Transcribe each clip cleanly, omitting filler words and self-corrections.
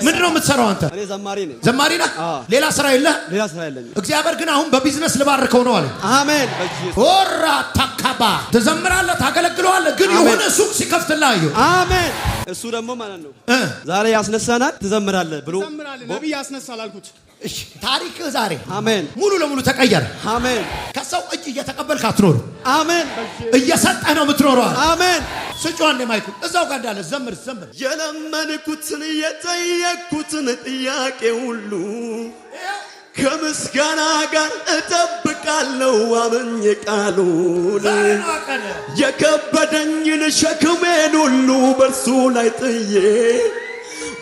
ምንድነው የምትሰራው አንተ? እኔ ዘማሪ ነኝ። ዘማሪ ነህ? ሌላ ስራ የለህ? ሌላ ስራ የለኝም። እግዚአብሔር ግን አሁን በቢዝነስ ልባርከው ነው አለ። አሜን። ኦራ ታካባ ትዘምራለህ፣ ታገለግለዋለህ። ግን የሆነ ሱቅ ሲከፍትልህ አየሁ። አሜን። እሱ ደግሞ ማለት ነው ዛሬ ያስነሳናል፣ ትዘምራለህ ብሎ ነብይ ያስነሳል አልኩት። እሺ ታሪክህ ዛሬ አሜን ሙሉ ለሙሉ ተቀየረ። አሜን። ከሰው እጅ እየተቀበልክ አትኖር። አሜን። እየሰጠህ ነው የምትኖረው። አሜን። ስጫን የማይኩ እዛው ጋር እንዳለ ዘምር ዘምር። የለመንኩትን የጠየቅኩትን ጥያቄ ሁሉ ከምስጋና ጋር እጠብቃለሁ አምኜ ቃሉን የከበደኝን ሸክሜን ሁሉ በርሱ ላይ ጥዬ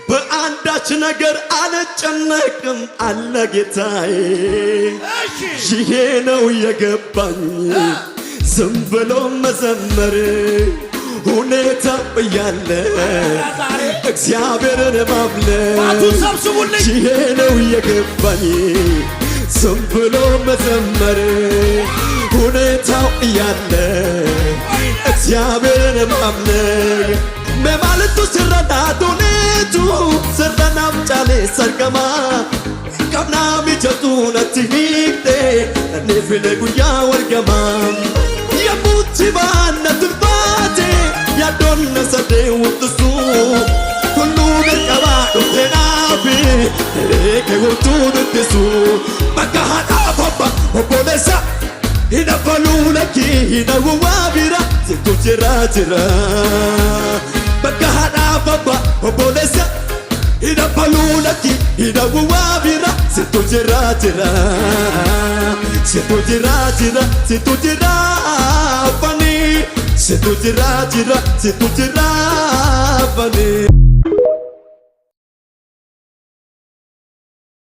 በአንዳች ነገር አልጨነቅም አለ ጌታዬ። ይሄ ነው የገባኝ ዝም ብሎ መዘመር ሁኔታ እያለ እግዚአብሔርን ማምለክ። ይሄ ነው የገባኝ ዝም ብሎ መዘመር ሁኔታው እያለ እግዚአብሔርን ማምለክ። መማልቱ ስረዳቱኔቱ ስረናም ጫሌ ሰርገማ ቀብና ሚጀቱ ነትሂቅቴ ነኔፊለ ጉያ ወርገማ የሙቲ ባነቱን ባቴ ያዶነ ሰዴ ውጥሱ ሁሉ ገርቀባ ዱቴናፊ ሬከ ጉርቱ ድትሱ በካሃዳ ፈባ ኦቦሌሳ ሂነፈሉ ለኪ ሂነውዋ ቢራ ሲቱ ጅራ ጅራ በካሃዳ ፈባ ኦቦሌሳ ሂነፈሉ ለኪ ሂነውዋ ቢራ ሲቱ ጅራ ጅራ ሲቱ ጅራ ጅራ ሲቱ ጅራ ፈኒ ሲቱ ጅራ ጅራ ሲቱ ጅራ ፈኒ